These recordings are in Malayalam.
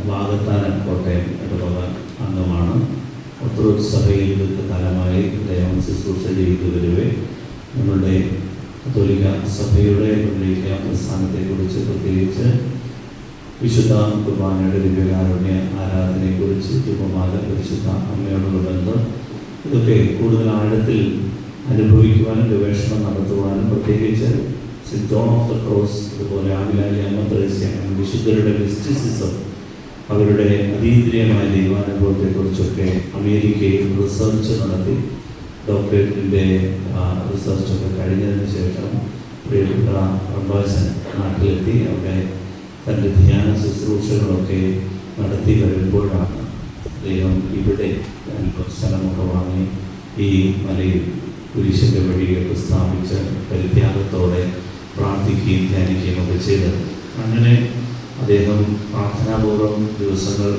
വാഗത്താനം കോട്ടയം ഇടവക അംഗമാണ്. ഓർത്തഡോക്സ് സഭയിൽ ദീർഘകാലമായി ദൈവം ശുശ്രൂഷ ചെയ്തു വരവേ നമ്മളുടെ കത്തോലിക്ക സഭയുടെ ഉന്നയിക്ക പ്രസ്ഥാനത്തെക്കുറിച്ച്, പ്രത്യേകിച്ച് വിശുദ്ധ കുർബാനയുടെ ദിവ്യകാരുണ്യ ആരാധനയെക്കുറിച്ച്, ജപമാല, പരിശുദ്ധ അമ്മയോടുള്ള ബന്ധം, ഇതൊക്കെ കൂടുതൽ ആഴത്തിൽ അനുഭവിക്കുവാനും ഗവേഷണം നടത്തുവാനും, പ്രത്യേകിച്ച് saint John of the cross, അതുപോലെ ആമിലാലി അമ്മ ത്രേസ്യ വിശുദ്ധരുടെ മിസ്റ്റിസിസം, അവരുടെ അതീന്ദ്രിയമായ ദൈവാനുഭവത്തെക്കുറിച്ചൊക്കെ അമേരിക്കയിൽ റിസർച്ച് നടത്തി ഡോക്ടറേറ്റിൻ്റെ റിസർച്ചൊക്കെ കഴിഞ്ഞതിന് ശേഷം പ്രിയപ്പെട്ട റംബാച്ചൻ നാട്ടിലെത്തി അവിടെ തൻ്റെ ധ്യാന ശുശ്രൂഷകളൊക്കെ നടത്തി വരുമ്പോഴാണ് ദൈവം ഇവിടെ സ്ഥലമൊക്കെ വാങ്ങി ഈ മലയിൽ കുരിശിൻ്റെ വഴിയൊക്കെ സ്ഥാപിച്ച് പരിത്യാഗത്തോടെ പ്രാർത്ഥിക്കുകയും ധ്യാനിക്കുകയും ഒക്കെ ചെയ്തത്. അങ്ങനെ അദ്ദേഹം പ്രാർത്ഥനാപൂർവ്വം ദിവസങ്ങൾ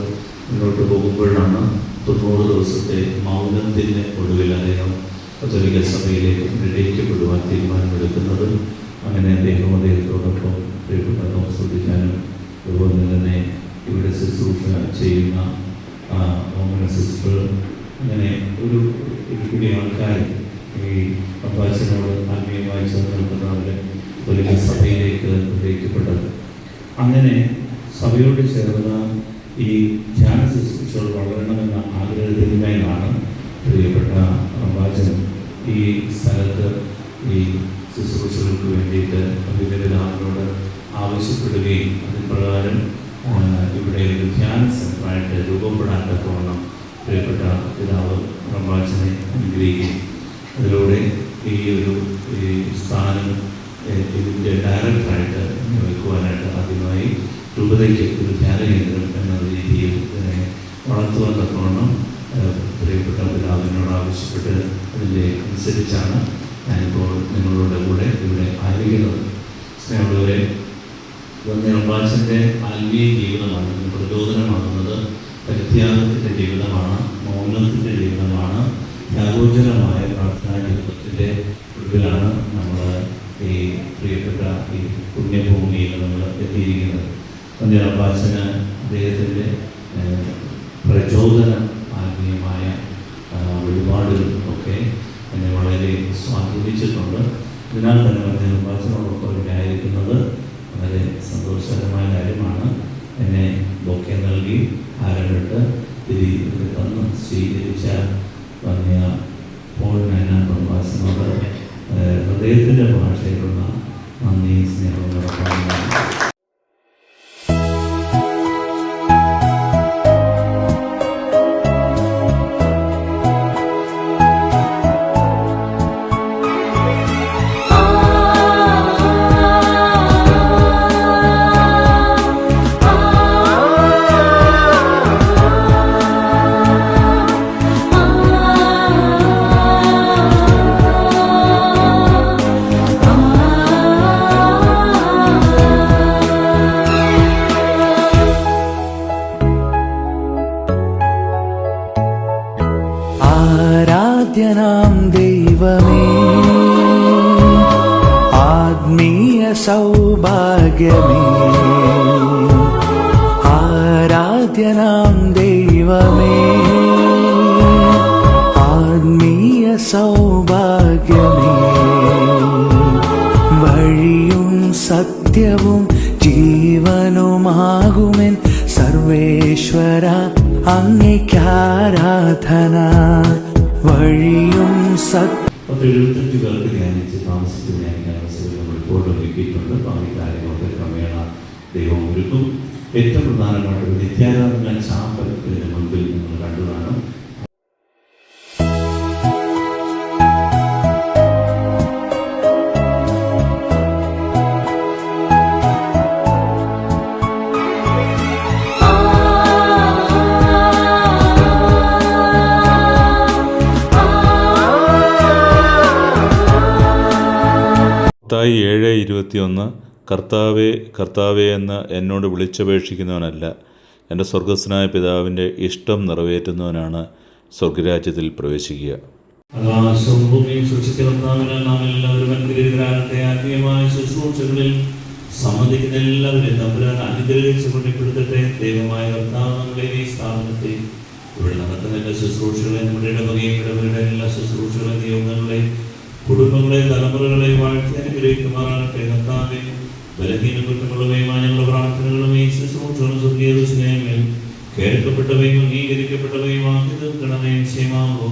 മുന്നോട്ട് പോകുമ്പോഴാണ് 90 ദിവസത്തെ മൗനത്തിൻ്റെ ഒടുവിൽ അദ്ദേഹം കത്തോലിക്ക സഭയിലേക്ക് വിളിക്കപ്പെടുവാൻ തീരുമാനമെടുക്കുന്നത്. അങ്ങനെ അദ്ദേഹത്തോടൊപ്പം പ്രിയപ്പെട്ട ശ്രദ്ധിക്കാനും അതുപോലെ തന്നെ ഇവിടെ ശുശ്രൂഷ ചെയ്യുന്ന സിസ്റ്റർ, അങ്ങനെ ഒരു കൂടി ആൾക്കാർ ഈ അബ്ബാസിനോട് ആത്മീയമായി ചേർന്ന് നിൽക്കുന്നവരുടെ കത്തോലിക്ക സഭയിലേക്ക് വിളിക്കപ്പെട്ടത്. അങ്ങനെ സഭയോട് ചേർന്ന ഈ ധ്യാന ശുശ്രൂഷകൾ വളരണമെന്ന ആഗ്രഹത്തിന്മേലാണ് പ്രിയപ്പെട്ട അബ്ബാച്ചൻ ഈ സ്ഥലത്ത് ഈ ശുശ്രൂഷകൾക്ക് വേണ്ടിയിട്ട് വിവിധങ്ങളോട് ആവശ്യപ്പെടുകയും അതിന് പ്രകാരം ഇവിടെ ഒരു ധ്യാന സെൻ്ററായിട്ട് രൂപപ്പെടാൻ തക്കവണ്ണം പ്രിയപ്പെട്ട പിതാവ് അബ്ബാച്ചനെ അനുഗ്രഹിക്കുകയും അതിലൂടെ ഈ ഒരു സ്ഥാനം ഇതിൻ്റെ ഡയറക്ടറായിട്ട് വയ്ക്കുവാനായിട്ട് ആദ്യമായി രൂപതയ്ക്ക് ഒരു ധ്യാന കേന്ദ്രം എന്ന രീതിയിൽ ഇതിനെ വളർത്തുവാൻ തക്കവണ്ണം പ്രിയപ്പെട്ട പിതാവിനോട് ആവശ്യപ്പെട്ട് അതിൻ്റെ അനുസരിച്ചാണ് ഞാനിപ്പോൾ നിങ്ങളുടെ കൂടെ ഇവിടെ ആയിരിക്കുന്നത്. സ്നേഹമുള്ളവരെ, അബ്ബാച്ചൻ്റെ ആത്മീയ ജീവിതമാണ് ഇതിന് പ്രചോദനമാകുന്നത്. പരിത്യാഗത്തിൻ്റെ ജീവിതമാണ്, മൗനത്തിൻ്റെ ജീവിതമാണ്, ത്യാഗോജ്വലമായ പ്രാർത്ഥനാ ജീവിതത്തിൻ്റെ ഒടുവിലാണ് നമ്മൾ ഈ പ്രിയപ്പെട്ട ഈ പുണ്യഭൂമിയിൽ നമ്മൾ എത്തിയിരിക്കുന്നത്. അബ്ബാച്ചന് അദ്ദേഹത്തിൻ്റെ പ്രചോദനം, ആത്മീയമായ വഴിപാടുകൾ ഒക്കെ എന്നെ വളരെ സ്വാധീനിച്ചിട്ടുണ്ട്. അതിനാൽ തന്നെ അബ്ബാച്ചനോടൊപ്പം ഇവിടെ ആയിരിക്കുന്നത് വളരെ സന്തോഷകരമായ കാര്യമാണ്. എന്നെ ബൊക്കെ നൽകി ആരമിട്ട് തിരി തന്ന് സ്വീകരിച്ച പറഞ്ഞ പോൾ നൈനാൻ അബ്ബാച്ചനോട് ഹൃദയത്തിൻ്റെ ഭാഷയിലുള്ള നന്ദി, സ്നേഹവും നടപ്പാകുന്നു. ദൈവമേ, ആത്മീയ സൗഭാഗ്യമേ, ആരാധ്യനാം ദൈവമേ, ആത്മീയ സൗഭാഗ്യമേ, വഴിയും സത്യവും ജീവനുമാകുമെൻ സർവേശ്വര അങ്ങേക്കാരാധന. വഴിയും 75 പേർക്ക് ധ്യാനിച്ച് താമസിച്ച് ധ്യാനിക്കാൻ അവസരം നമ്മൾ ഇപ്പോൾ ഒരുക്കിയിട്ടുണ്ട്. ബാക്കി കാര്യങ്ങളൊക്കെ ക്രമേണ ദൈവം ഒരുക്കും. ഏറ്റവും പ്രധാനമായിട്ട് നിത്യാരാധന ചാപ്പൽ ഇതിന് മുൻപിൽ നിങ്ങൾ കണ്ടതാണ്. മത്തായി 7:21 കർത്താവേ കർത്താവേ എന്ന് എന്നോട് വിളിച്ചപേക്ഷിക്കുന്നവനല്ല, എൻ്റെ സ്വർഗസ്ഥനായ പിതാവിൻ്റെ ഇഷ്ടം നിറവേറ്റുന്നവനാണ് സ്വർഗരാജ്യത്തിൽ പ്രവേശിക്കുക. ആകാശവും ഭൂമിയും സൃഷ്ടിച്ച നാം എല്ലാവരും അനുഗ്രഹിതരാകട്ടെ. ആത്മീയമായ ശുശ്രൂഷകളിൽ സംബന്ധിക്കുന്ന എല്ലാവരെയും തമ്പുരാൻ അനുഗ്രഹിച്ച് കൊണ്ടിപ്പെടുത്തട്ടെ. ദൈവമായ കർത്താവ് നമ്മളെ ഈ സ്ഥാപനത്തെ ഇവിടെ നടക്കുന്ന എല്ലാ ശുശ്രൂഷകളെ, നമ്മുടെ ഇടവകയും ഇടവകയുടെ എല്ലാ ശുശ്രൂഷകളെ, നിയോഗങ്ങളെ, കുടുംബങ്ങളെ, തലമുറകളെ വാഴ്ത്തി അനുഗ്രഹിക്കുമാറാകട്ടെ. കർത്താവേ, ബലഹീന കുറ്റങ്ങളുമേയുമായ ഞങ്ങളുടെ പ്രാർത്ഥനകളും ഈ ശുശ്രൂഷകളും സ്വർഗീയ സ്നേഹങ്ങൾ കേൾക്കപ്പെട്ടവയും അംഗീകരിക്കപ്പെട്ടവയും ആക്കി തീർക്കണമേ. ക്ഷേമാവോ